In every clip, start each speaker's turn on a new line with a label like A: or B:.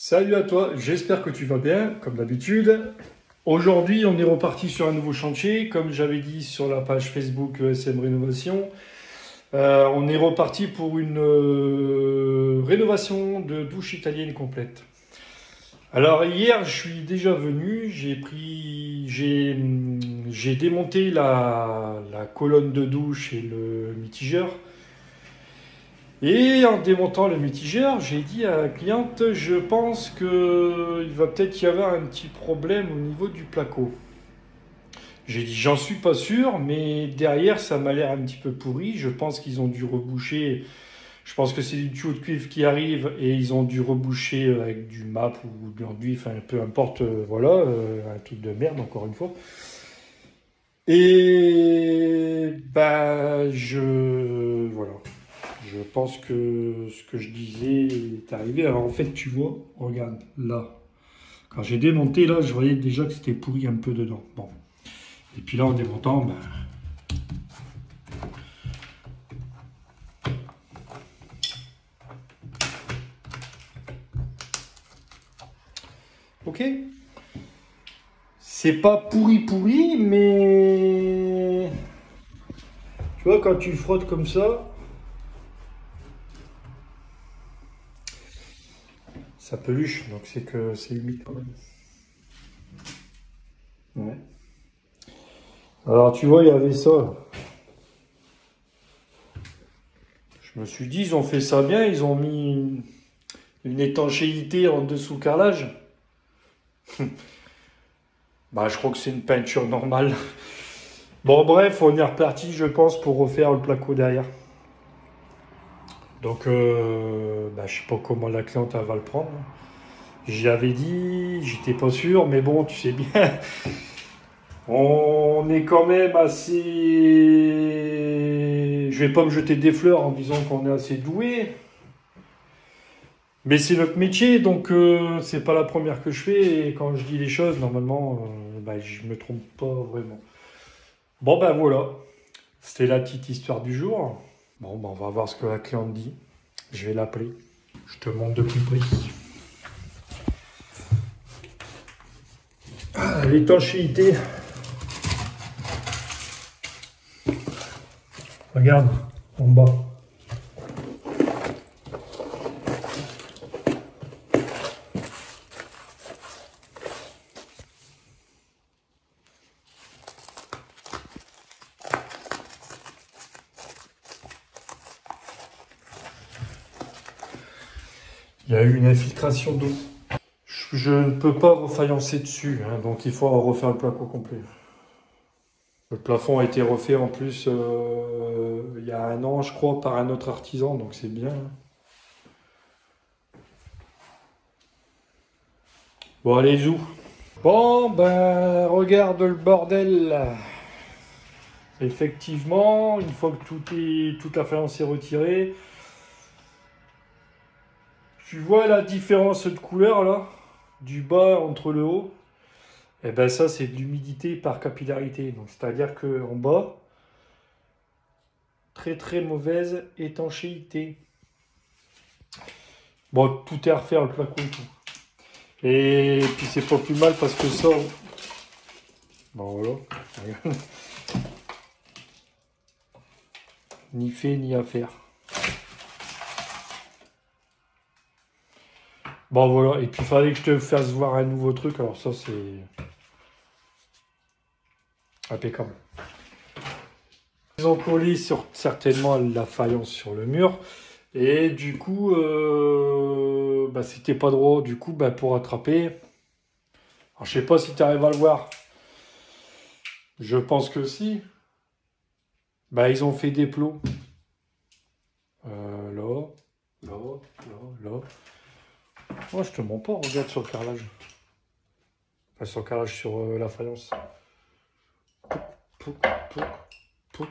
A: Salut à toi, j'espère que tu vas bien, comme d'habitude. Aujourd'hui, on est reparti sur un nouveau chantier, comme j'avais dit sur la page Facebook ESM Rénovation. On est reparti pour une rénovation de douche italienne complète. Alors hier, je suis déjà venu, j'ai démonté la colonne de douche et le mitigeur. Et en démontant le mitigeur, j'ai dit à la cliente, je pense qu'il va peut-être y avoir un petit problème au niveau du placo. J'ai dit, j'en suis pas sûr, mais derrière, ça m'a l'air un petit peu pourri. Je pense qu'ils ont dû reboucher. Je pense que c'est du tuyau de cuivre qui arrive et ils ont dû reboucher avec du MAP ou de l'enduit, enfin peu importe, voilà, un truc de merde encore une fois. Et bah voilà. Je pense que ce que je disais est arrivé. Alors en fait, tu vois, regarde, là. Quand j'ai démonté, là, je voyais déjà que c'était pourri un peu dedans. Bon. Et puis là, en démontant, ben... Ok. C'est pas pourri, mais... Tu vois, quand tu frottes comme ça peluche. Donc c'est que c'est humide quand même. Ouais. Alors tu vois, il y avait ça. Je me suis dit, ils ont fait ça bien, ils ont mis une étanchéité en dessous le carrelage. Bah, je crois que c'est une peinture normale. Bon, bref, on est reparti, je pense, pour refaire le placo derrière. Donc, bah, je sais pas comment la cliente elle va le prendre. J'y avais dit, j'étais pas sûr, mais bon, tu sais bien, on est quand même assez. Je vais pas me jeter des fleurs en disant qu'on est assez doué, mais c'est notre métier, donc c'est pas la première que je fais. Et quand je dis les choses, normalement, bah, je me trompe pas vraiment. Bon, ben voilà, c'était la petite histoire du jour. Bon, ben, on va voir ce que la cliente dit. Je vais l'appeler. Je te montre de plus près. Ah, l'étanchéité. Regarde, en bas. Il y a eu une infiltration d'eau. Je ne peux pas refaïencer dessus, hein, donc il faut refaire le placo complet. Le plafond a été refait en plus il y a un an, je crois, par un autre artisan, donc c'est bien. Bon, allez, zou. Bon, ben, regarde le bordel là. Effectivement, une fois que toute la faïence est retirée, tu vois la différence de couleur là, du bas entre le haut. Et ben ça, c'est de l'humidité par capillarité. Donc, c'est-à-dire que en bas, très très mauvaise étanchéité. Bon, tout est à refaire, le placo et tout. Et puis c'est pas plus mal parce que ça... Bon voilà. Ni fait ni à faire. Bon voilà. Et puis il fallait que je te fasse voir un nouveau truc. Alors ça c'est... impeccable. Ils ont collé certainement la faïence sur le mur. Et du coup, bah, c'était pas droit. Du coup, bah, pour attraper... Alors je sais pas si tu arrives à le voir. Je pense que si. Bah, ils ont fait des plots. Là, là. Moi, je te mens pas, regarde sur le carrelage. Enfin, sur le carrelage, sur la faïence. Pouc, pouc, pouc.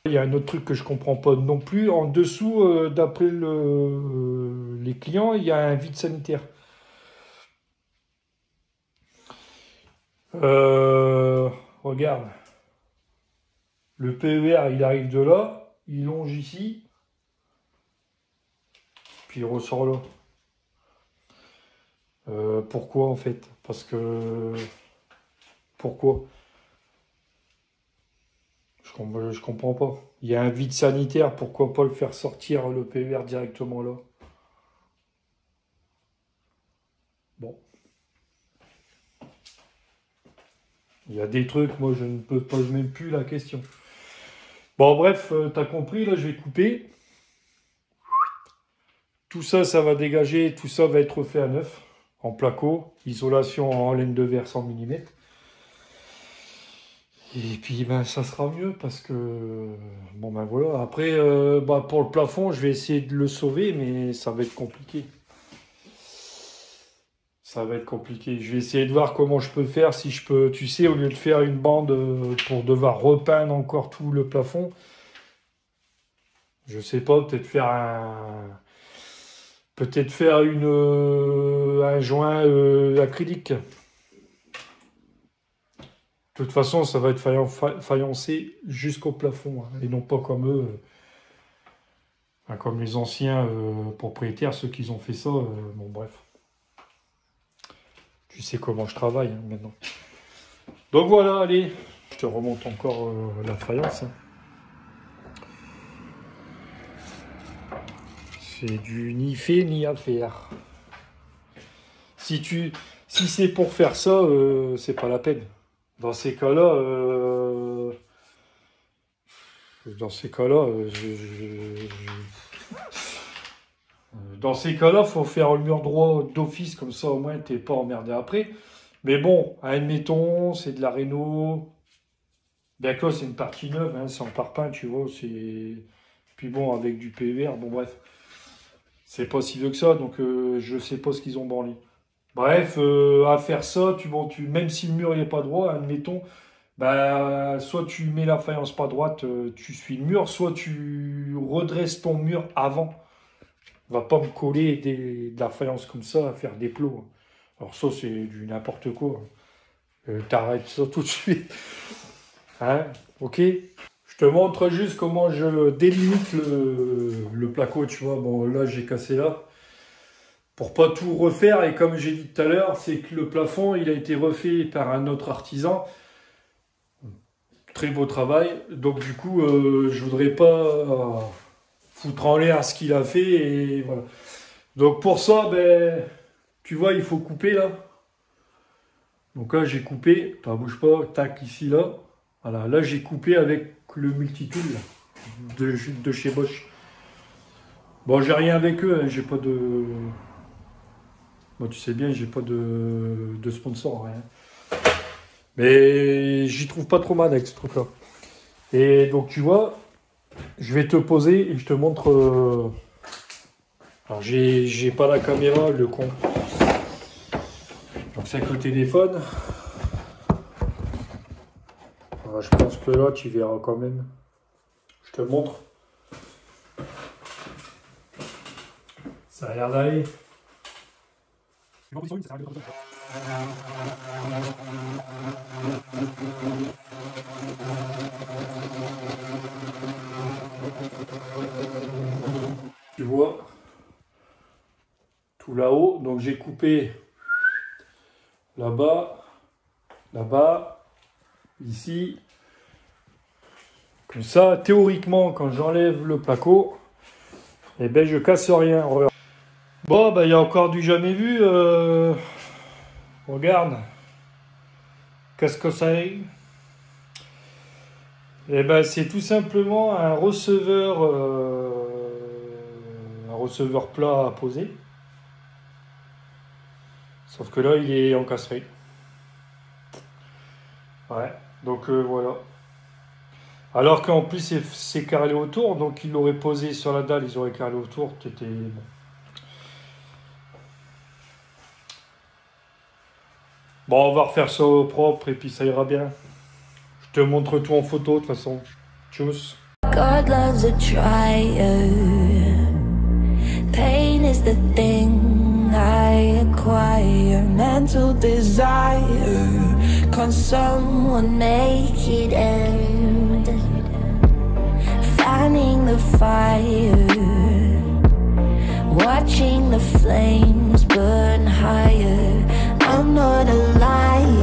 A: Il y a un autre truc que je comprends pas non plus. En dessous, d'après les clients, il y a un vide sanitaire. Regarde. Le PER, il arrive de là. Il longe ici. puis il ressort là. Pourquoi en fait? Parce que... Pourquoi? Je comprends pas. Il y a un vide sanitaire, pourquoi pas le faire sortir le PER directement là? Bon. Il y a des trucs, moi je ne me pose même plus la question. Bon bref, t'as compris, là je vais couper. Tout ça, ça va dégager, tout ça va être fait à neuf, en placo, isolation en laine de verre 100 mm. Et puis ben ça sera mieux parce que bon ben voilà. Après pour le plafond, je vais essayer de le sauver, mais ça va être compliqué. Ça va être compliqué. Je vais essayer de voir comment je peux faire, si je peux, tu sais, au lieu de faire une bande pour devoir repeindre encore tout le plafond, je sais pas, peut-être faire un joint acrylique. De toute façon, ça va être faïencé jusqu'au plafond, hein, et non pas comme eux, comme les anciens propriétaires, ceux qui ont fait ça. Bon, bref. Tu sais comment je travaille hein, maintenant. Donc voilà, allez, je te remonte encore la faïence. Hein. C'est du ni fait ni à faire. Si c'est pour faire ça, c'est pas la peine. Dans ces cas-là, faut faire le mur droit d'office, comme ça au moins t'es pas emmerdé après. Mais bon, admettons, c'est de la réno. Bien que là, c'est une partie neuve, hein, c'est en parpaing, tu vois. Puis bon, avec du PVR, bon bref. C'est pas si vieux que ça, donc je sais pas ce qu'ils ont branlé. Bref, à faire ça, même si le mur n'est pas droit, admettons, bah, soit tu mets la faïence pas droite, tu suis le mur, soit tu redresses ton mur avant. Va pas me coller de la faïence comme ça à faire des plots. Alors ça, c'est du n'importe quoi. T'arrêtes ça tout de suite. Hein? Ok? Je te montre juste comment je délimite le placo, tu vois. Bon, là, j'ai cassé là. Pour pas tout refaire, et comme j'ai dit tout à l'heure, c'est que le plafond, il a été refait par un autre artisan. Très beau travail. Donc du coup, je voudrais pas foutre en l'air ce qu'il a fait. Et voilà. Donc pour ça, ben, tu vois, il faut couper là. Donc là, j'ai coupé. T'en bouge pas. Tac, ici, là. Voilà, là, j'ai coupé avec le multitool de chez Bosch. Bon, j'ai rien avec eux. Hein, j'ai pas de... Moi, tu sais bien, j'ai pas de sponsor, rien. Mais j'y trouve pas trop mal avec ce truc-là. Et donc, tu vois, je vais te poser et je te montre... Alors, j'ai pas la caméra, le con. Donc, c'est avec le téléphone. Alors, je pense que là, tu verras quand même. Je te montre. Ça a l'air d'aller. Tu vois tout là-haut, donc j'ai coupé là-bas, là-bas, ici. Comme ça, théoriquement, quand j'enlève le placo, eh ben je casse rien. Bon, bah, il y a encore du jamais vu. Regarde. Qu'est-ce que c'est? Eh ben, c'est tout simplement un receveur plat à poser. Sauf que là, il est encastré. Ouais, donc voilà. Alors qu'en plus, c'est carrelé autour, donc ils l'auraient posé sur la dalle, ils auraient carrelé autour, c'était bon. Bon, on va refaire ça au propre et puis ça ira bien. Je te montre tout en photo de toute façon. Tchuss. God loves a trier. Pain is the thing I acquire. Mental desire. Can someone make it end? Fanning the fire.
B: watching the flames burn higher. I'm not a liar.